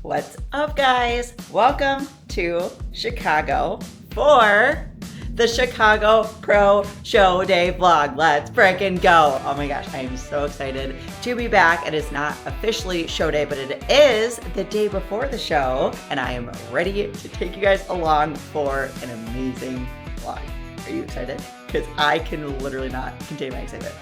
What's up, guys? Welcome to Chicago for the Chicago Pro Show Day vlog. Let's frickin' go. Oh my gosh, I am so excited to be back. It is not officially show day, but it is the day before the show, and I am ready to take you guys along for an amazing vlog. Are you excited? Because I can literally not contain my excitement.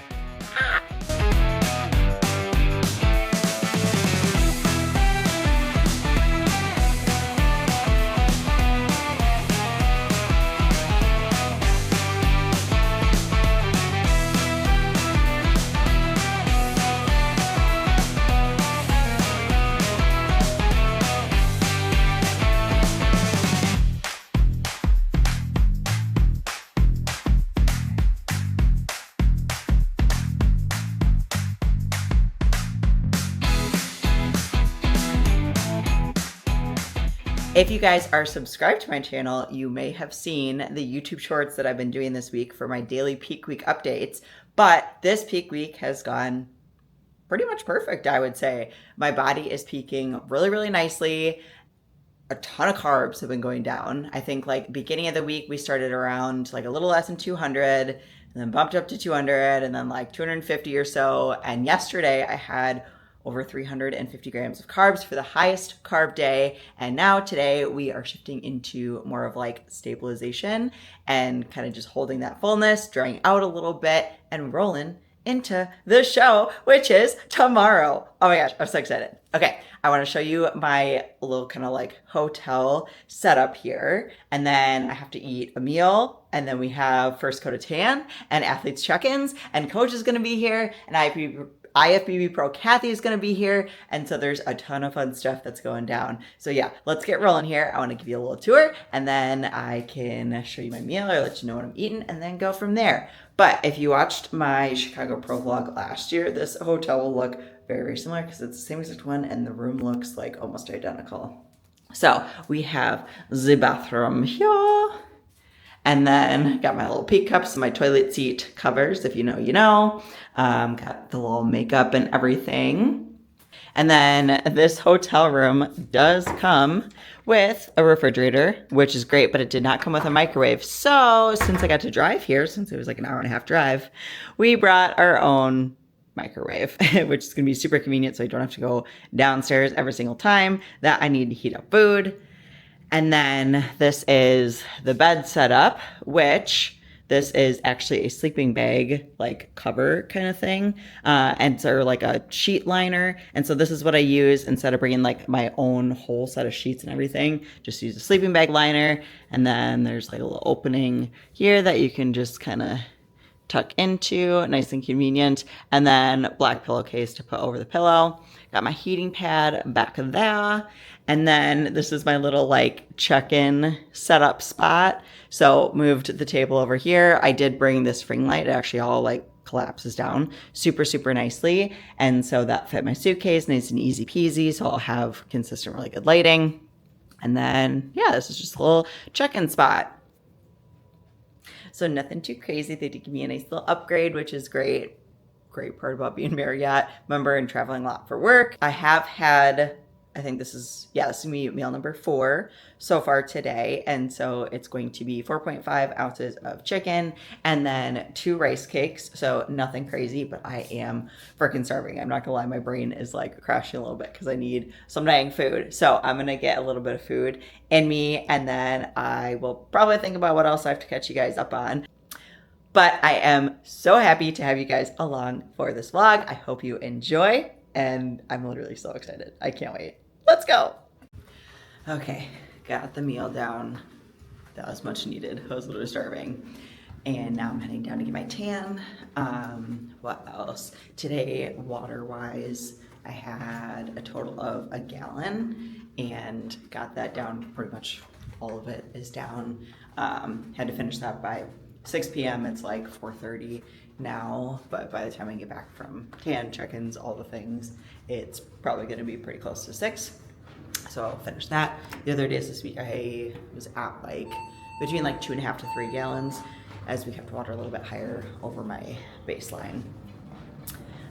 If you guys are subscribed to my channel, you may have seen the YouTube shorts that I've been doing this week for my daily peak week updates, but this peak week has gone pretty much perfect, I would say. My body is peaking really, really nicely. A ton of carbs have been going down. I think like beginning of the week, we started around like a little less than 200 and then bumped up to 200 and then like 250 or so. And yesterday I had over 350 grams of carbs for the highest carb day. And now today we are shifting into more of like stabilization and kind of just holding that fullness, drying out a little bit and rolling into the show, which is tomorrow. Oh my gosh, I'm so excited. Okay, I want to show you my little kind of like hotel setup here. And then I have to eat a meal. And then we have first coat of tan and athletes check-ins. And coach is going to be here. And IFBB Pro Kathy is going to be here. And so there's a ton of fun stuff that's going down. So yeah, let's get rolling here. I want to give you a little tour and then I can show you my meal or let you know what I'm eating and then go from there. But if you watched my Chicago Pro vlog last year, this hotel will look very, very similar because it's the same exact one and the room looks like almost identical. So we have the bathroom here. And then got my little peak cups, my toilet seat covers, if you know, you know. Got the little makeup and everything. And then this hotel room does come with a refrigerator, which is great, but it did not come with a microwave. So since I got to drive here, since it was like an hour and a half drive, we brought our own microwave, which is gonna be super convenient so I don't have to go downstairs every single time that I need to heat up food. And then this is the bed setup, which this is actually a sleeping bag, like cover kind of thing. And so like a sheet liner. And so this is what I use instead of bringing like my own whole set of sheets and everything, just use a sleeping bag liner. And then there's like a little opening here that you can just kind of tuck into, nice and convenient. And then black pillowcase to put over the pillow. Got my heating pad back there. And then this is my little like check-in setup spot. So moved the table over here. I did bring this ring light. It actually all like collapses down super, super nicely. And so that fit my suitcase, nice and easy peasy. So I'll have consistent, really good lighting. And then, yeah, this is just a little check-in spot. So nothing too crazy. They did give me a nice little upgrade, which is great. Great part about being Marriott member and traveling a lot for work. I have had, I think this is going to be meal number 4 so far today. And so it's going to be 4.5 ounces of chicken and then 2 rice cakes. So nothing crazy, but I am freaking starving. I'm not gonna lie, my brain is like crashing a little bit because I need some dang food. So I'm gonna get a little bit of food in me and then I will probably think about what else I have to catch you guys up on. But I am so happy to have you guys along for this vlog. I hope you enjoy and I'm literally so excited. I can't wait. Let's go. Okay, got the meal down. That was much needed. I was literally starving. And now I'm heading down to get my tan. What else? Today, water-wise, I had a total of a gallon and got that down. Pretty much all of it is down. Had to finish that by 6 p.m. It's like 4:30 now, but by the time I get back from tan, check-ins, all the things, it's probably going to be pretty close to 6. So I'll finish that. The other days this week I was at like between like 2.5 to 3 gallons as we kept water a little bit higher over my baseline.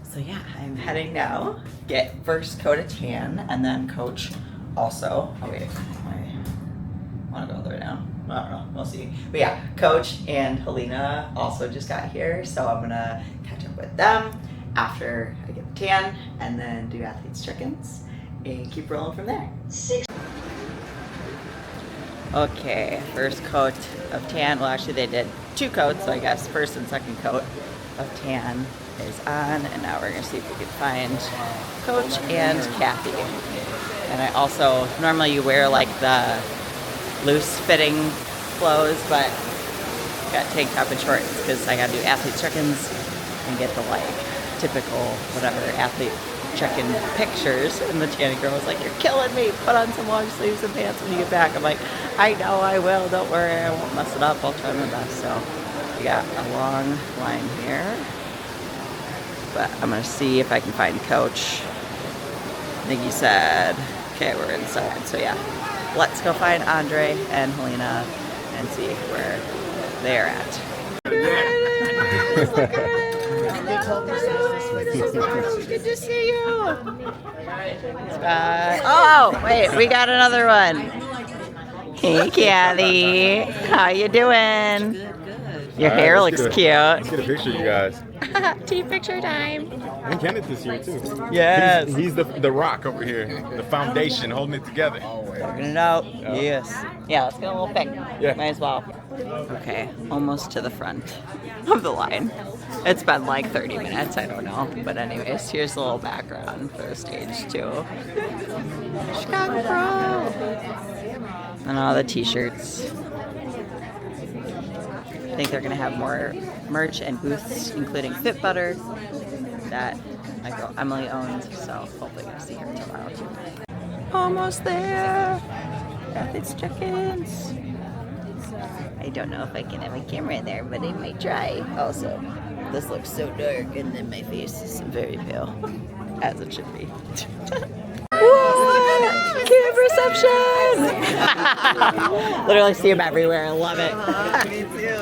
So yeah, I'm heading now, get first coat of tan, and then coach also, oh wait, I want to go all the way down. I don't know, we'll see. But yeah, Coach and Helena also just got here, so I'm gonna catch up with them after I get the tan, and then do athletes check-ins and keep rolling from there. Okay, first coat of tan. Well, actually they did 2 coats, so I guess first and second coat of tan is on, and now we're gonna see if we can find Coach and Kathy. And I also, normally you wear like the loose fitting clothes, but got tank top and shorts because I gotta do athlete check-ins and get the like typical whatever athlete check-in pictures. And the tanning girl was like, "You're killing me, put on some long sleeves and pants when you get back." I'm like, "I know I will, don't worry, I won't mess it up, I'll try my best." So we got a long line here, but I'm gonna see if I can find Coach. I think he said, okay, we're inside, so yeah. Let's go find Andre and Helena and see where they're at. Good to see you. Oh, wait, we got another one. Hey, Kathy. How you doing? Your hair looks cute. Let's get a picture, you guys. Team picture time. And Kenneth is here too. Yes. He's the rock over here, the foundation holding it together. Working it out. Yes. Yeah, let's get a little pic. Yeah. Might as well. Okay, almost to the front of the line. It's been like 30 minutes, I don't know. But anyways, here's a little background for the stage too. Chicago Pro. And all the t-shirts. I think they're gonna have more merch and booths, including Fit Butter, that my girl Emily owns, so hopefully we'll see her tomorrow too. Almost there! Athletes check-ins. I don't know if I can have a camera in there, but I might try. Also, this looks so dark, and then my face is very pale, as it should be. Cube reception! Literally see them everywhere. I love it. Me too.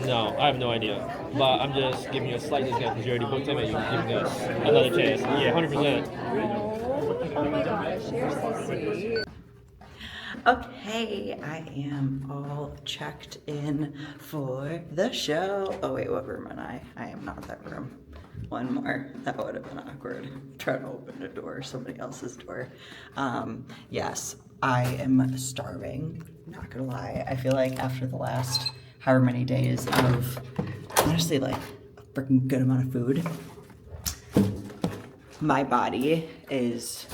No, I have no idea. But I'm just giving you a slight discount because you already booked him and you're giving us another chance. Yeah, 100%. Oh my gosh, you're so sweet. Okay, I am all checked in for the show. Oh wait, what room am I? I am not that room. One more. That would have been awkward. Trying to open a door, somebody else's door. Yes, I am starving. Not gonna lie. I feel like after the last however many days of honestly like a freaking good amount of food, my body is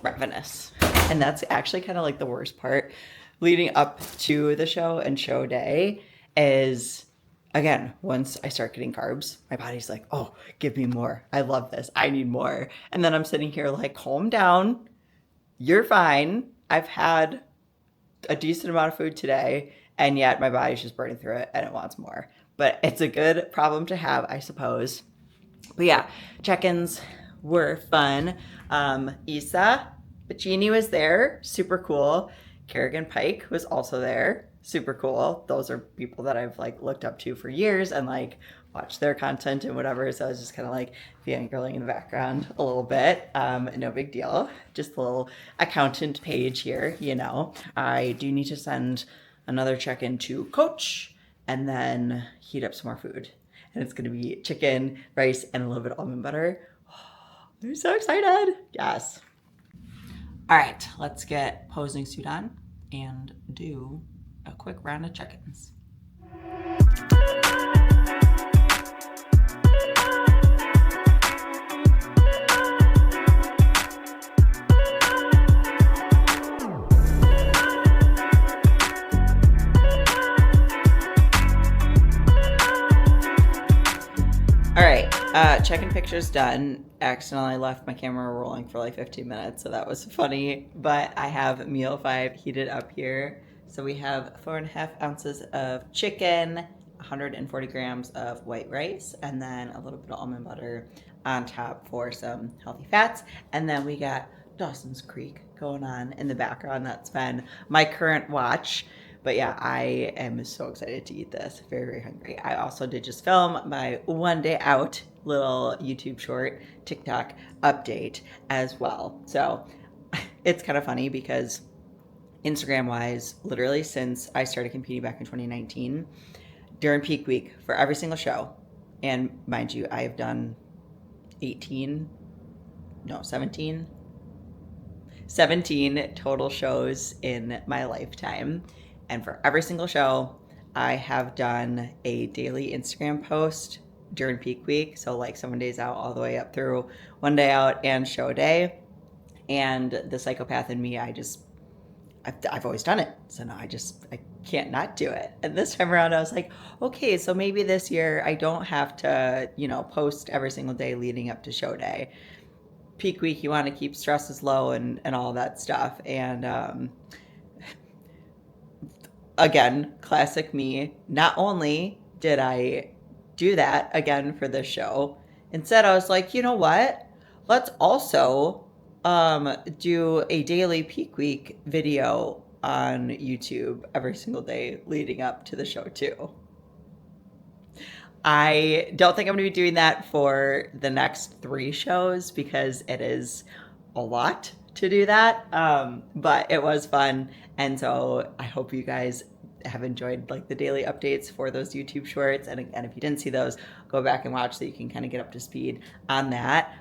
ravenous. And that's actually kind of like the worst part leading up to the show and show day is, again, once I start getting carbs, my body's like, oh, give me more. I love this. I need more. And then I'm sitting here like, calm down. You're fine. I've had a decent amount of food today, and yet my body's just burning through it and it wants more. But it's a good problem to have, I suppose. But yeah, check-ins were fun. Isa Bacchini was there, super cool. Kerrigan Pike was also there, super cool. Those are people that I've like looked up to for years and like watched their content and whatever. So I was just kind of like fangirling in the background a little bit. No big deal. Just a little accountant page here, you know. I do need to send another check-in to Coach and then heat up some more food. And it's gonna be chicken, rice, and a little bit of almond butter. Oh, I'm so excited. Yes. All right, let's get posing suit on and do a quick round of check-ins. All right, check-in pictures done. Accidentally left my camera rolling for like 15 minutes, so that was funny. But I have meal 5 heated up here. So we have 4.5 ounces of chicken, 140 grams of white rice, and then a little bit of almond butter on top for some healthy fats. And then we got Dawson's Creek going on in the background. That's been my current watch. But yeah, I am so excited to eat this. Very, very hungry. I also did just film my one day out little YouTube short TikTok update as well. So it's kind of funny because Instagram wise, literally since I started competing back in 2019, during peak week for every single show, and mind you, I have done 17 total shows in my lifetime. And for every single show, I have done a daily Instagram post during peak week. So like 7 days out all the way up through one day out and show day. And the psychopath in me, I've always done it. So now I can't not do it. And this time around, I was like, okay, so maybe this year I don't have to, post every single day leading up to show day. Peak week, you want to keep stresses low and all that stuff. And again, classic me. Not only did I do that again for this show, instead I was like, you know what? Let's also do a daily peak week video on YouTube every single day leading up to the show too. I don't think I'm going to be doing that for the next 3 shows because it is a lot to do that. But it was fun. And so I hope you guys have enjoyed like the daily updates for those YouTube shorts. And if you didn't see those, go back and watch so you can kind of get up to speed on that.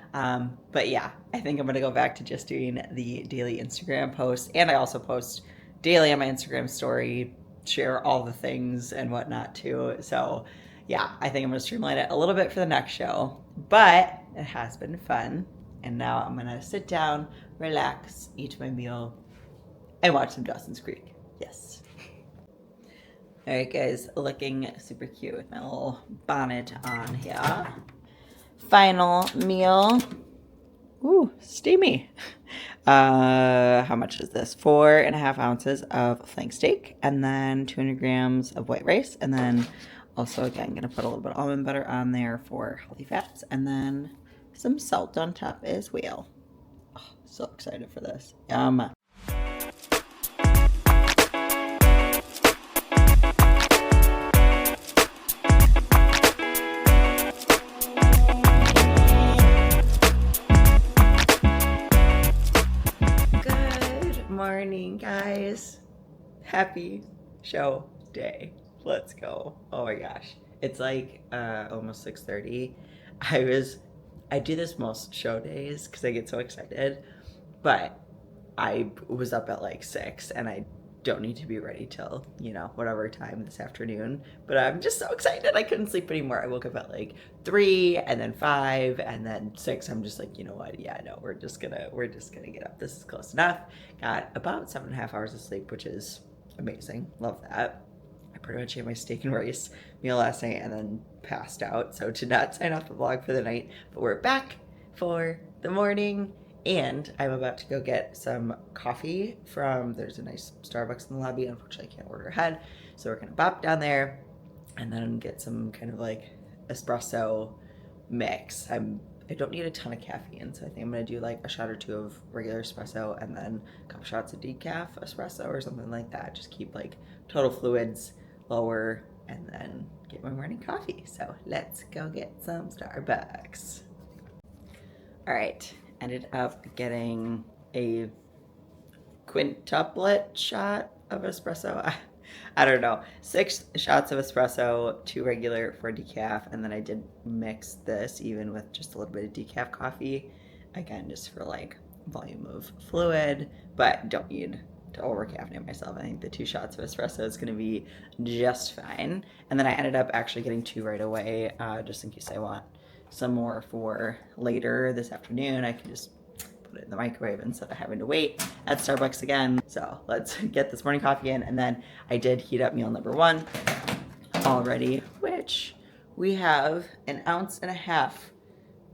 But yeah, I think I'm going to go back to just doing the daily Instagram posts. And I also post daily on my Instagram story, share all the things and whatnot too. So yeah, I think I'm going to streamline it a little bit for the next show, but it has been fun. And now I'm going to sit down, relax, eat my meal, and watch some Dawson's Creek. Yes. All right, guys, looking super cute with my little bonnet on here. Final meal. Ooh, steamy. How much is this? 4.5 ounces of flank steak, and then 200 grams of white rice, and then also, again, going to put a little bit of almond butter on there for healthy fats, and then some salt on top as well. Oh, so excited for this. Yum. Good morning, guys. Happy show day. Let's go. Oh my gosh. It's like almost 6:30. I do this most show days because I get so excited, but I was up at like 6 and I don't need to be ready till, whatever time this afternoon. But I'm just so excited. I couldn't sleep anymore. I woke up at like 3 and then 5 and then 6. I'm just like, you know what? Yeah, no, we're just gonna get up. This is close enough. Got about 7.5 hours of sleep, which is amazing. Love that. I pretty much ate my steak and rice meal last night and then passed out, so did not sign off the vlog for the night. But we're back for the morning, and I'm about to go get some coffee there's a nice Starbucks in the lobby. Unfortunately, I can't order ahead, so we're gonna bop down there and then get some kind of like espresso mix. I don't need a ton of caffeine, so I think I'm gonna do like a shot or 2 of regular espresso and then a couple shots of decaf espresso or something like that. Just keep like total fluids lower and then get my morning coffee. So let's go get some Starbucks. All right, ended up getting a quintuplet shot of espresso. I don't know, 6 shots of espresso, 2 regular for decaf, and then I did mix this even with just a little bit of decaf coffee, again just for like volume of fluid, but don't need to over caffeinate myself. I think the 2 shots of espresso is going to be just fine. And then I ended up actually getting 2 right away, just in case I want some more for later this afternoon. I can just put it in the microwave instead of having to wait at Starbucks again. So let's get this morning coffee in. And then I did heat up meal number 1 already, which we have 1.5 ounces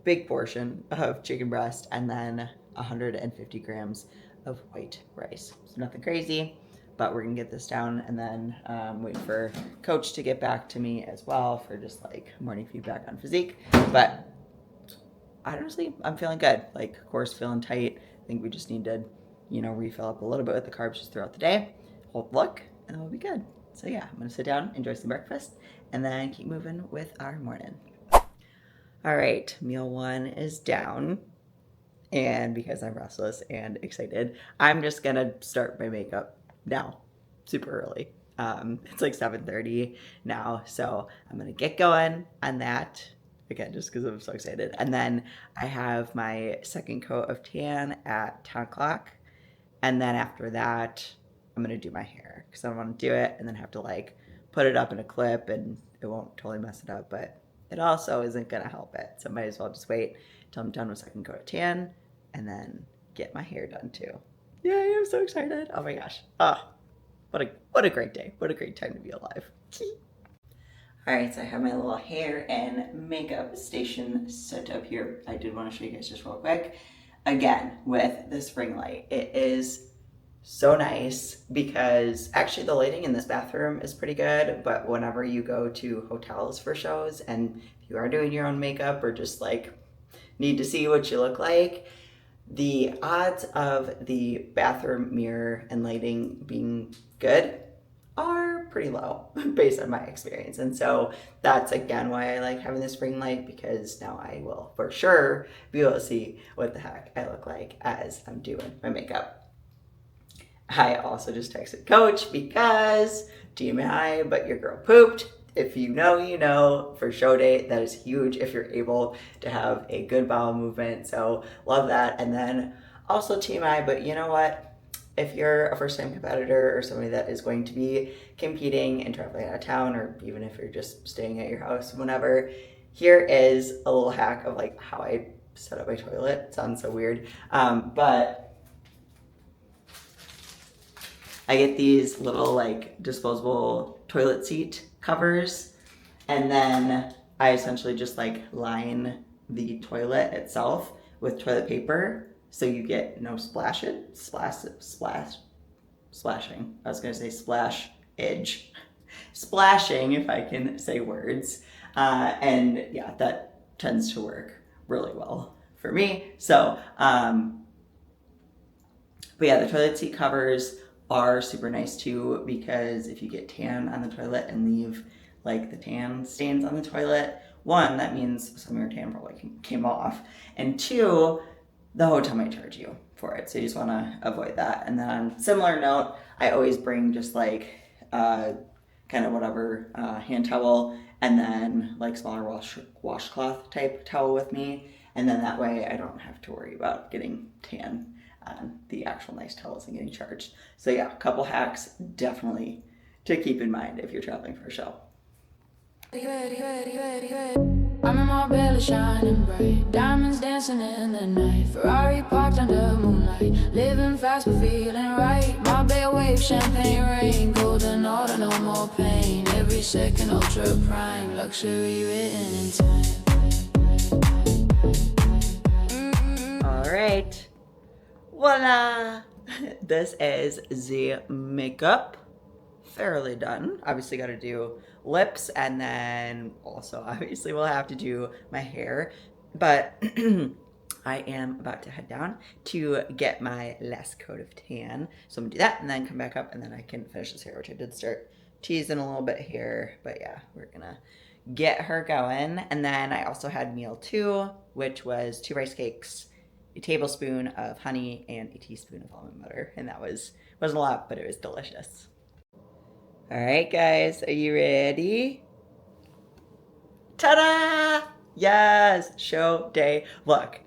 big portion of chicken breast and then 150 grams of white rice. So nothing crazy, but we're gonna get this down and then wait for coach to get back to me as well for just like morning feedback on physique. But honestly, I'm feeling good. Like, of course, feeling tight. I think we just need to, refill up a little bit with the carbs just throughout the day. Look, and then we'll be good. So yeah, I'm gonna sit down, enjoy some breakfast, and then keep moving with our morning. All right, meal 1 is down. And because I'm restless and excited, I'm just gonna start my makeup now, super early. It's like 7:30 now, so I'm gonna get going on that again, just because I'm so excited. And then I have my second coat of tan at 10 o'clock, and then after that, I'm gonna do my hair because I don't want to do it and then have to like put it up in a clip, and it won't totally mess it up, but it also isn't gonna help it. So might as well just wait till I'm done with second coat of tan and then get my hair done too. Yay, I'm so excited. Oh my gosh. What a great day. What a great time to be alive. All right, so I have my little hair and makeup station set up here. I did want to show you guys just real quick. Again, with this ring light. It is so nice because actually the lighting in this bathroom is pretty good, but whenever you go to hotels for shows and if you are doing your own makeup or just like need to see what you look like, the odds of the bathroom mirror and lighting being good are pretty low based on my experience. And so that's again why I like having this ring light, because now I will for sure be able to see what the heck I look like as I'm doing my makeup. I also just texted Coach because TMI, but your girl pooped. If you know, you know, for show day, that is huge if you're able to have a good bowel movement. So love that. And then also TMI, but you know what? If you're a first time competitor or somebody that is going to be competing and traveling out of town, or even if you're just staying at your house, whenever, here is a little hack of like how I set up my toilet. It sounds so weird. But I get these little like disposable toilet seat covers, and then I essentially just like line the toilet itself with toilet paper so you get no splashing. I was gonna say splash edge. Splashing, if I can say words. And yeah, that tends to work really well for me. So, but yeah, the toilet seat covers are super nice too, because if you get tan on the toilet and leave like the tan stains on the toilet, one, that means some of your tan probably came off, and two, the hotel might charge you for it, so you just want to avoid that. And then on similar note, I always bring just like kind of whatever hand towel, and then like smaller washcloth type towel with me, and then that way I don't have to worry about getting tan on the actual nice towels and getting charged. So yeah, a couple hacks definitely to keep in mind if you're traveling for a show. I'm in my belly shining bright, diamonds dancing in the night, Ferrari parked under moonlight, living fast but feeling right. My bed wave, champagne rain, golden order, no more pain. Every second ultra prime, luxury written in time. All right, voila! This is the makeup. Fairly done. Obviously got to do lips, and then also obviously we'll have to do my hair, but I am about to head down to get my last coat of tan, so I'm gonna do that and then come back up, and then I can finish this hair, which I did start teasing a little bit here, but yeah, we're gonna get her going. And then I also had meal 2, which was 2 rice cakes, a tablespoon of honey, and a teaspoon of almond butter, and that wasn't a lot, but it was delicious. All right, guys, are you ready? Ta-da! Yes, show day look.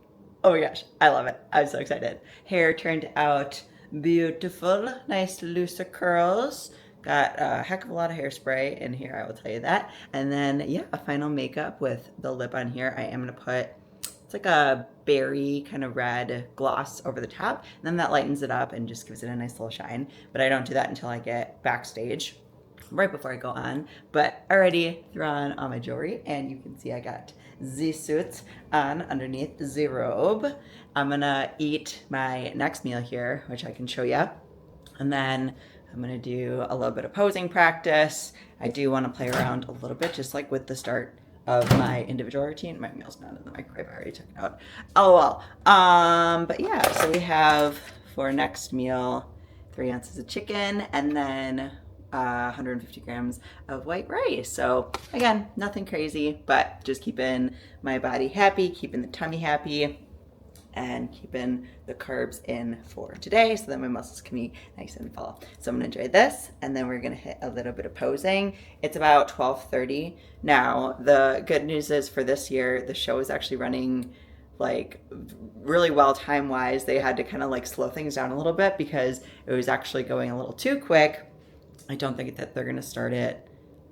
Oh my gosh, I love it. I'm so excited. Hair turned out beautiful, nice looser curls. Got a heck of a lot of hairspray in here, I will tell you that. And then, yeah, a final makeup with the lip on here. I am gonna put, it's like a berry kind of red gloss over the top, and then that lightens it up and just gives it a nice little shine. But I don't do that until I get backstage, right before I go on. But I already threw on all my jewelry, and you can see I got the suit on underneath the robe. I'm gonna eat my next meal here, which I can show you, and then I'm gonna do a little bit of posing practice. I do want to play around a little bit, just like with the start of my individual routine. My meal's not in the microwave, I already took it out. Oh well. But yeah, so we have for next meal 3 ounces of chicken, and then 150 grams of white rice. So again, nothing crazy, but just keeping my body happy, keeping the tummy happy, and keeping the carbs in for today so that my muscles can be nice and full. So I'm gonna enjoy this, and then we're gonna hit a little bit of posing. It's about 12:30. Now, the good news is for this year, the show is actually running like really well time-wise. They had to kind of like slow things down a little bit because it was actually going a little too quick. I don't think that they're gonna start it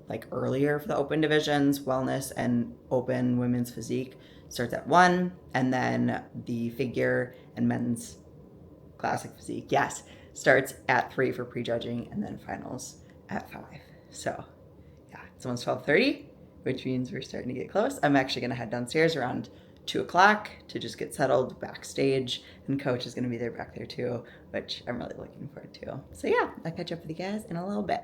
like earlier for the open divisions. Wellness and open women's physique starts at 1, and then the figure and men's classic physique, yes, starts at 3 for prejudging, and then finals at 5. So yeah, it's almost 12:30, which means we're starting to get close. I'm actually gonna head downstairs around 2 o'clock to just get settled backstage, and coach is gonna be there back there too, which I'm really looking forward to. So yeah, I'll catch up with you guys in a little bit.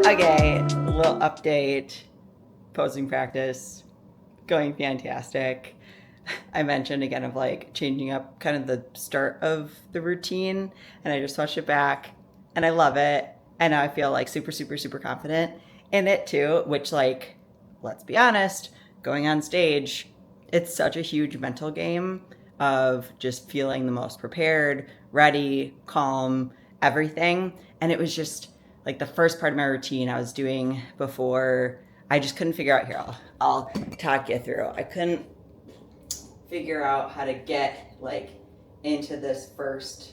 Okay, a little update. Posing practice going fantastic. I mentioned again of like changing up kind of the start of the routine, and I just watched it back and I love it, and now I feel like super confident in it too, which, like, let's be honest, going on stage, it's such a huge mental game of just feeling the most prepared, ready, calm, everything. And it was just like the first part of my routine I was doing before, I just couldn't figure out, here, I'll talk you through. I couldn't figure out how to get like into this first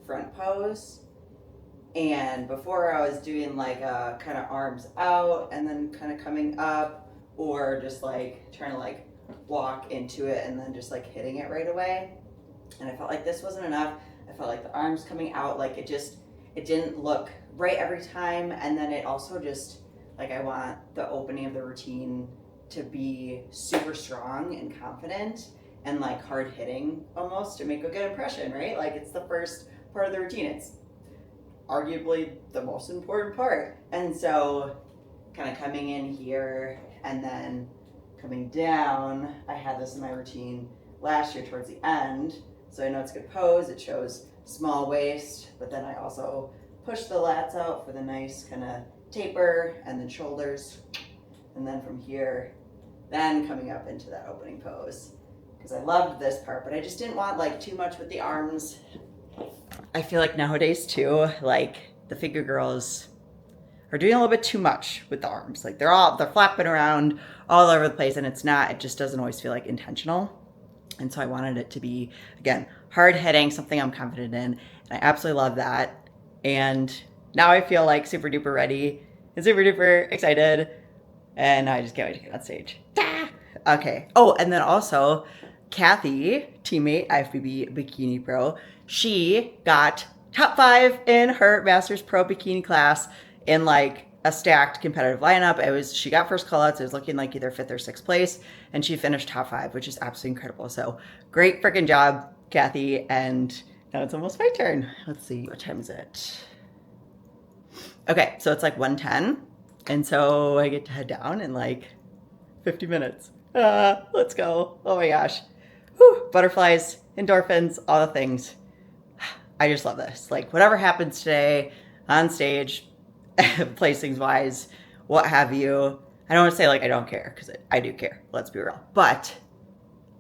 front pose. And before I was doing like kind of arms out and then kind of coming up, or just like trying to like walk into it and then just like hitting it right away. And I felt like this wasn't enough. I felt like the arms coming out, like it didn't look right every time. And then it also just, like, I want the opening of the routine to be super strong and confident and like hard hitting almost to make a good impression, right? Like, it's the first part of the routine. It's arguably the most important part. And so kind of coming in here and then coming down, I had this in my routine last year towards the end. So I know it's a good pose. It shows small waist, but then I also push the lats out for the nice kind of taper, and then shoulders. And then from here, then coming up into that opening pose. Because I loved this part, but I just didn't want like too much with the arms. I feel like nowadays too, like the figure girls are doing a little bit too much with the arms. Like they're flapping around all over the place, and it just doesn't always feel like intentional. And so I wanted it to be, again, hard hitting, something I'm confident in. And I absolutely love that. And now I feel like super duper ready and super duper excited. And I just can't wait to get on stage. Okay. Oh, and then also Kathy, teammate, IFBB Bikini Pro, she got top 5 in her Masters Pro Bikini class in like a stacked competitive lineup. She got first callouts. It was looking like either 5th or 6th place, and she finished top 5, which is absolutely incredible. So great freaking job, Kathy. And now it's almost my turn. Let's see, what time is it? Okay, so it's like 1:10, and so I get to head down in like 50 minutes. Let's go. Oh my gosh. Whew, butterflies, endorphins, all the things. I just love this. Like, whatever happens today on stage, placings wise, what have you. I don't want to say like I don't care, because I do care. Let's be real. But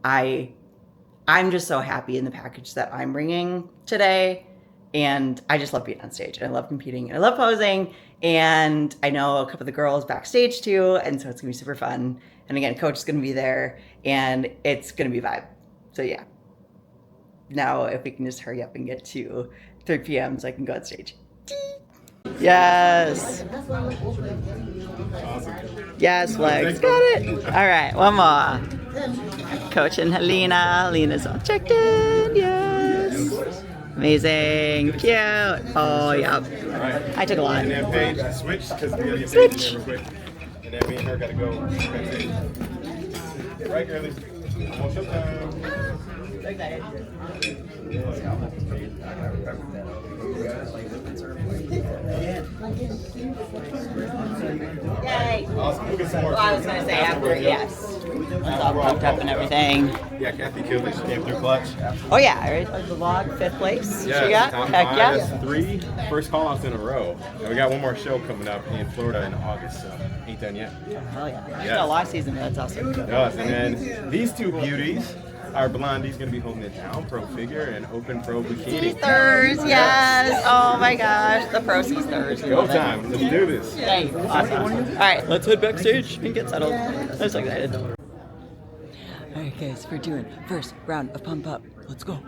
I'm just so happy in the package that I'm bringing today, and I just love being on stage, and I love competing, and I love posing, and I know a couple of the girls backstage too, and so it's gonna be super fun. And again, coach is gonna be there, and it's gonna be a vibe. So yeah. Now if we can just hurry up and get to 3 p.m. so I can go on stage. Yes. Yes, Flex. Got it. All right, one more. Coach and Helena. Lena's all checked in. Yes. Amazing. Cute. Oh, yeah. I took a lot. And then Paige, switch. Switch. and then me and her gotta go backstage. Right, girlie? Almost showtime. Yay! Awesome. We'll get some more. Well, I was going to say after, yes. It's all pumped up and everything. Yeah, Kathy killed it. She came through clutch. Oh yeah, right? The vlog, 5th place. Yeah, She got? top Heck 5. yeah. That's 3 first call-outs in a row. And we got one more show coming up in Florida in August, so ain't done yet. Hell yeah. Yeah. Still a long season, but that's awesome. Yes, and then these two beauties, our blondie's gonna be holding it down, Pro Figure and Open Pro Bikini. Sisters, yes. Oh my gosh, the Pro Sisters. Go time. Let's do this. Yay. Awesome. All right, let's head backstage and get settled. I'm so excited. All right, guys, we're doing first round of pump up. Let's go.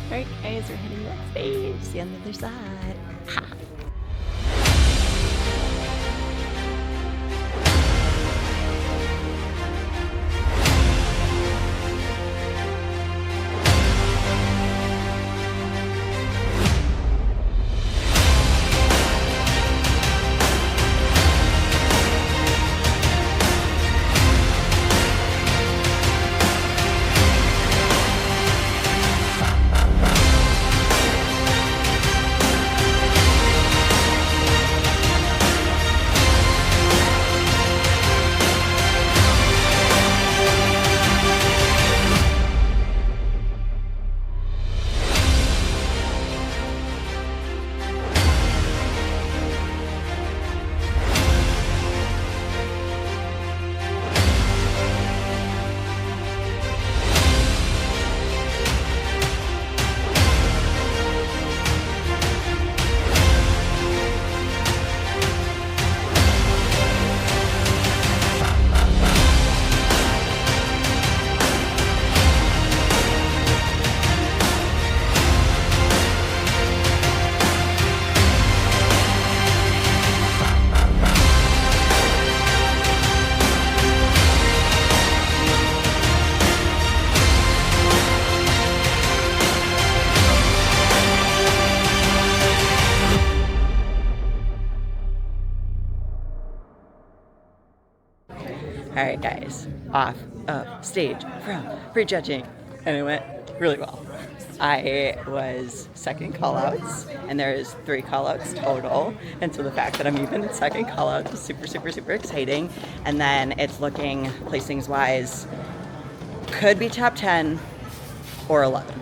Alright guys, we're heading backstage. See you on the other side. Ha. Alright guys, off of stage from Prejudging, and it went really well. I was second callouts, and there's 3 callouts total, and so the fact that I'm even second callouts is super, super, super exciting. And then it's looking, placings wise, could be top 10 or 11th,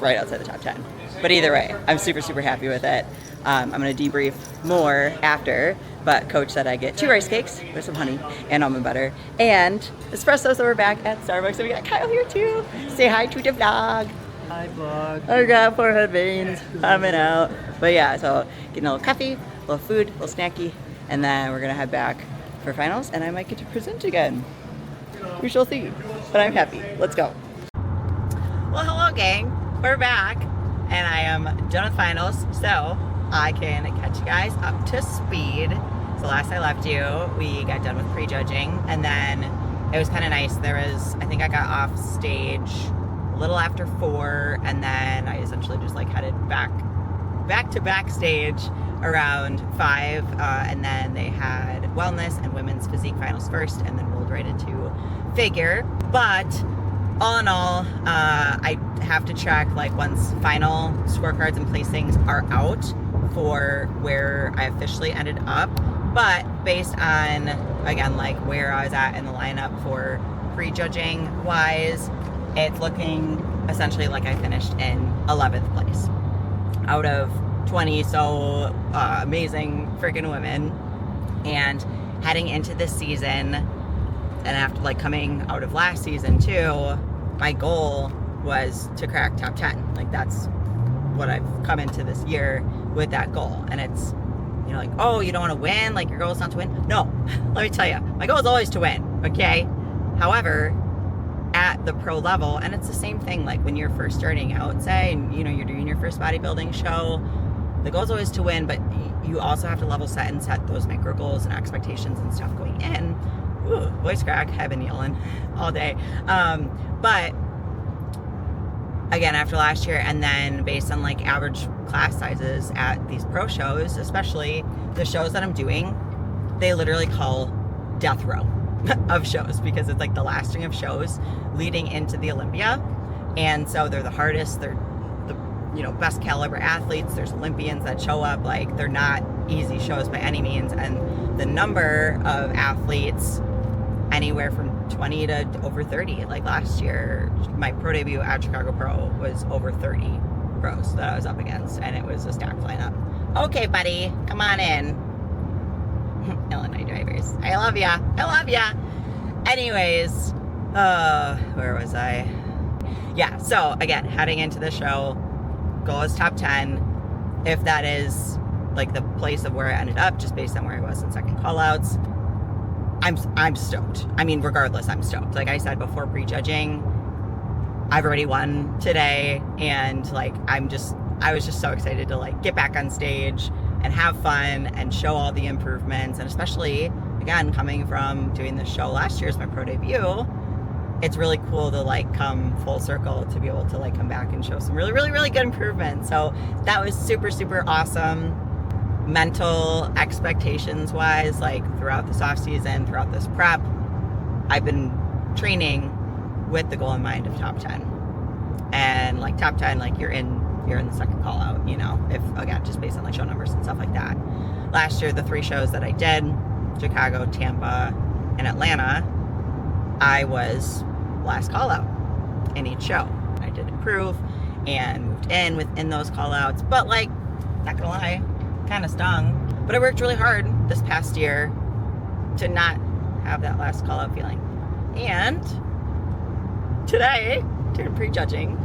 right outside the top 10. But either way, I'm super, super happy with it. I'm gonna debrief more after, but coach said I get 2 rice cakes with some honey and almond butter and espresso, so we're back at Starbucks, and we got Kyle here too. Say hi to the vlog. Hi vlog. I got forehead veins coming out. But yeah, so getting a little coffee, a little food, a little snacky, and then we're gonna head back for finals, and I might get to present again. We shall see, but I'm happy. Let's go. Well, hello gang, we're back, and I am done with finals, so I can catch you guys up to speed. So last I left you, we got done with prejudging, and then it was kind of nice. There was, I think I got off stage a little after 4, and then I essentially just like headed back to backstage around 5, and then they had wellness and women's physique finals first, and then rolled right into figure. But all in all, I have to check like once final scorecards and placings are out for where I officially ended up. But based on, again, like where I was at in the lineup for prejudging wise, it's looking essentially like I finished in 11th place out of 20 so amazing freaking women. And heading into this season, and after like coming out of last season too, my goal was to crack top 10. Like that's what I've come into this year with, that goal. And it's, you know, like, oh, you don't want to win? Like your goal is not to win? No, let me tell you, my goal is always to win, okay? However, at the pro level, and it's the same thing like when you're first starting out, say, and you know, you're doing your first bodybuilding show, the goal is always to win, but you also have to level set and set those micro goals and expectations and stuff going in. Ooh, voice crack, I've been yelling all day. But again, after last year, and then based on like average class sizes at these pro shows, especially the shows that I'm doing, they literally call death row of shows, because it's like the last string of shows leading into the Olympia. And so they're the hardest, they're the, you know, best caliber athletes, there's Olympians that show up, like they're not easy shows by any means. And the number of athletes, anywhere from 20 to over 30. Like last year, my pro debut at Chicago Pro was over 30 pros that I was up against, and it was a stacked lineup. Okay, buddy, come on in. Illinois drivers, I love ya. I love ya. Anyways, where was I? Yeah, so again, heading into the show, goal is top 10. If that is like the place of where I ended up, just based on where I was in second callouts, I'm stoked. I mean, regardless, I'm stoked. Like I said before, prejudging, I've already won today, and like I was just so excited to like get back on stage and have fun and show all the improvements. And especially, again, coming from doing this show last year as my pro debut, it's really cool to like come full circle to be able to like come back and show some really, really, really good improvements. So that was super, super awesome. Mental expectations wise, like throughout this off season, throughout this prep, I've been training with the goal in mind of top 10. And like top 10, like you're in the second call out, you know, if again, just based on like show numbers and stuff like that. Last year, the 3 shows that I did, Chicago, Tampa, and Atlanta, I was last call out in each show. I did improve and moved in within those call outs, but like, not gonna lie, kind of stung. But I worked really hard this past year to not have that last call out feeling. And today, during prejudging,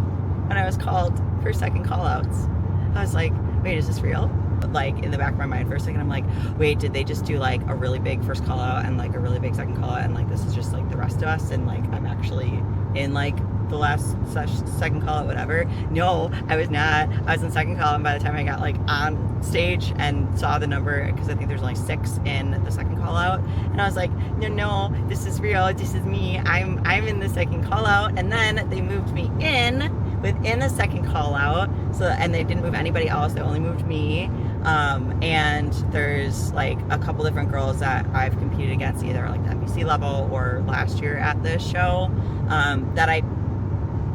when I was called for second call outs, I was like, wait, is this real? Like in the back of my mind for a second, I'm like, wait, did they just do like a really big first call out and like a really big second call out, and like this is just like the rest of us, and like I'm actually in like the last second call out, whatever. No, I was not. I was in second call out, and by the time I got like on stage and saw the number, because I think there's only 6 in the second call out, and I was like, no, this is real, this is me, I'm in the second call out. And then they moved me in within the second call out, so, and they didn't move anybody else, they only moved me. And there's like a couple different girls that I've competed against, either like the NBC level or last year at this show, that I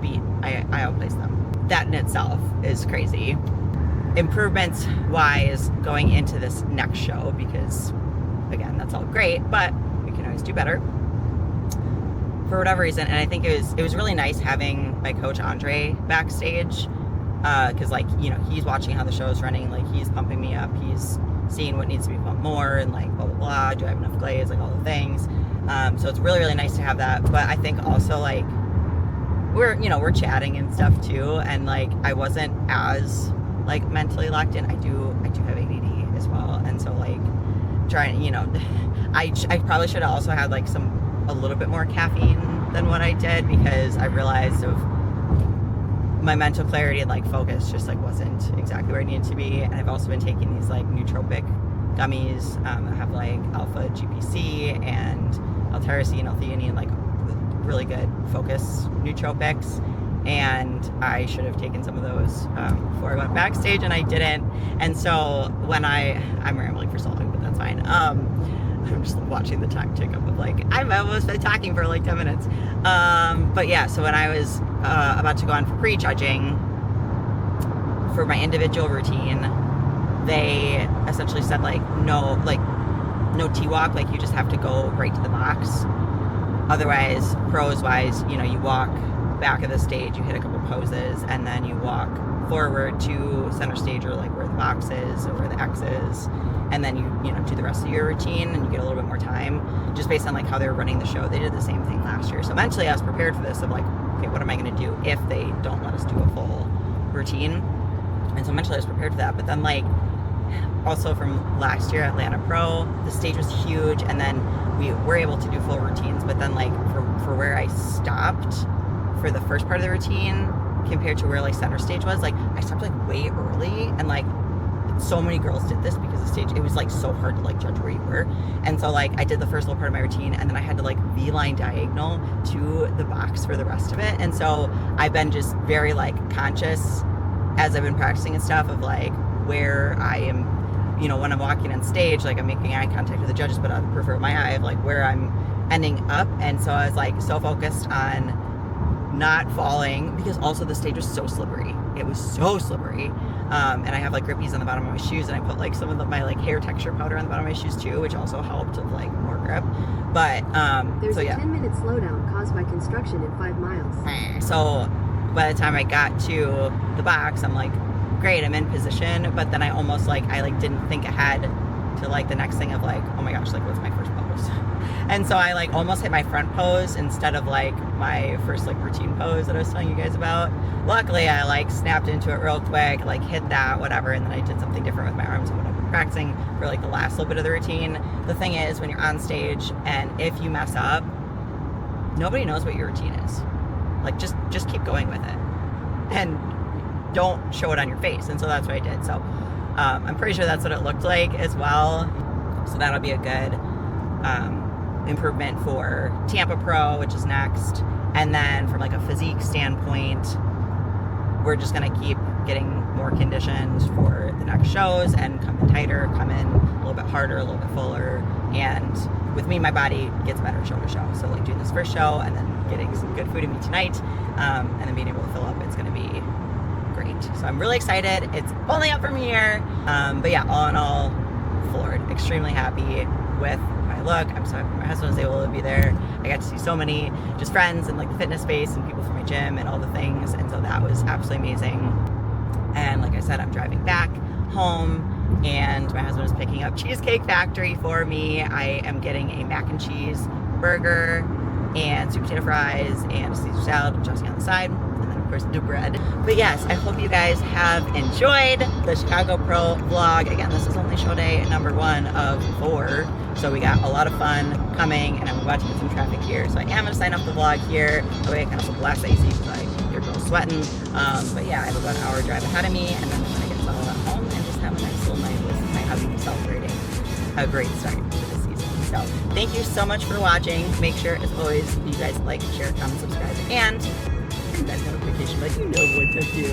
beat. I outplaced them. That in itself is crazy. Improvements wise going into this next show, because again, that's all great, but we can always do better for whatever reason. And I think it was really nice having my coach Andre backstage, because like, you know, he's watching how the show is running, like he's pumping me up, he's seeing what needs to be pumped more, and like blah blah blah, do I have enough glaze, like all the things. So it's really, really nice to have that. But I think also like we're chatting and stuff too, and like I wasn't as like mentally locked in. I do have ADD as well, and so like trying, you know, I probably should have also had like a little bit more caffeine than what I did, because I realized of my mental clarity and like focus just like wasn't exactly where I needed to be. And I've also been taking these like nootropic gummies that have like alpha GPC and L-tyrosine, L-theanine, like really good focus nootropics. And I should have taken some of those before I went backstage, and I didn't. And so when I'm rambling for so long, but that's fine. I'm just watching the time tick up of like, I've almost been talking for like 10 minutes. But yeah, so when I was about to go on for prejudging for my individual routine, they essentially said like, no T-walk, like you just have to go right to the box. Otherwise, pros wise, you know, you walk back of the stage, you hit a couple poses, and then you walk forward to center stage, or like where the box is or where the X is, and then you know, do the rest of your routine, and you get a little bit more time just based on like how they're running the show. They did the same thing last year. So mentally I was prepared for this of like, okay, what am I going to do if they don't let us do a full routine? And so mentally I was prepared for that. But then like also from last year at Atlanta Pro, the stage was huge, and then we were able to do full routines. But then like for where I stopped for the first part of the routine compared to where like center stage was, like I stopped like way early, and like so many girls did this because the stage, it was like so hard to like judge where you were. And so like I did the first little part of my routine, and then I had to like V-line diagonal to the box for the rest of it. And so I've been just very like conscious as I've been practicing and stuff of like where I am, you know, when I'm walking on stage, like I'm making eye contact with the judges, but out of the peripheral of my eye of like where I'm ending up. And so I was like so focused on not falling, because also the stage was so slippery. It was so slippery. And I have like grippies on the bottom of my shoes, and I put like some of my like hair texture powder on the bottom of my shoes too, which also helped with like more grip. But there's so yeah. a 10-minute slowdown caused by construction in 5 miles. So by the time I got to the box, I'm like, great, I'm in position. But then I almost like, I like didn't think ahead to like the next thing of like, oh my gosh, like what's my first pose? And so I like almost hit my front pose instead of like my first like routine pose that I was telling you guys about. Luckily I like snapped into it real quick, like hit that, whatever, and then I did something different with my arms and what I've been practicing for like the last little bit of the routine. The thing is, when you're on stage and if you mess up, nobody knows what your routine is. Like just keep going with it and don't show it on your face. And so that's what I did. So I'm pretty sure that's what it looked like as well. So that'll be a good improvement for Tampa Pro, which is next. And then from like a physique standpoint, we're just gonna keep getting more conditioned for the next shows and come in tighter, come in a little bit harder, a little bit fuller. And with me, my body gets better show to show. So like doing this first show and then getting some good food in me tonight, and then being able to fill up, it's gonna be great. So I'm really excited. It's only up from here. But yeah, all in all, floored. Extremely happy with my look. I'm so happy my husband was able to be there. I got to see so many just friends and like the fitness space and people from my gym and all the things. And so that was absolutely amazing. And like I said, I'm driving back home, and my husband is picking up Cheesecake Factory for me. I am getting a mac and cheese burger and sweet potato fries and a Caesar salad with dressing on the side. The bread. But yes, I hope you guys have enjoyed the Chicago Pro vlog. Again, this is only show day number 1 of 4, so we got a lot of fun coming, and I'm about to get some traffic here, so I am going to sign off the vlog here. That way I can also blast AC because I hear girls sweating. But yeah, I have about an hour drive ahead of me, and then I get settled at home and just have a nice little night with my hubby celebrating a great start to the season. So thank you so much for watching. Make sure, as always, you guys like, share, comment, subscribe, and that notification, but you know what to do.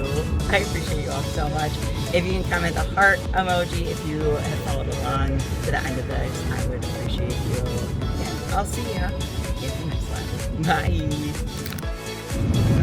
I appreciate you all so much. If you can comment the heart emoji if you have followed along to the end of this, I would appreciate you. And I'll see you in the next one. Bye.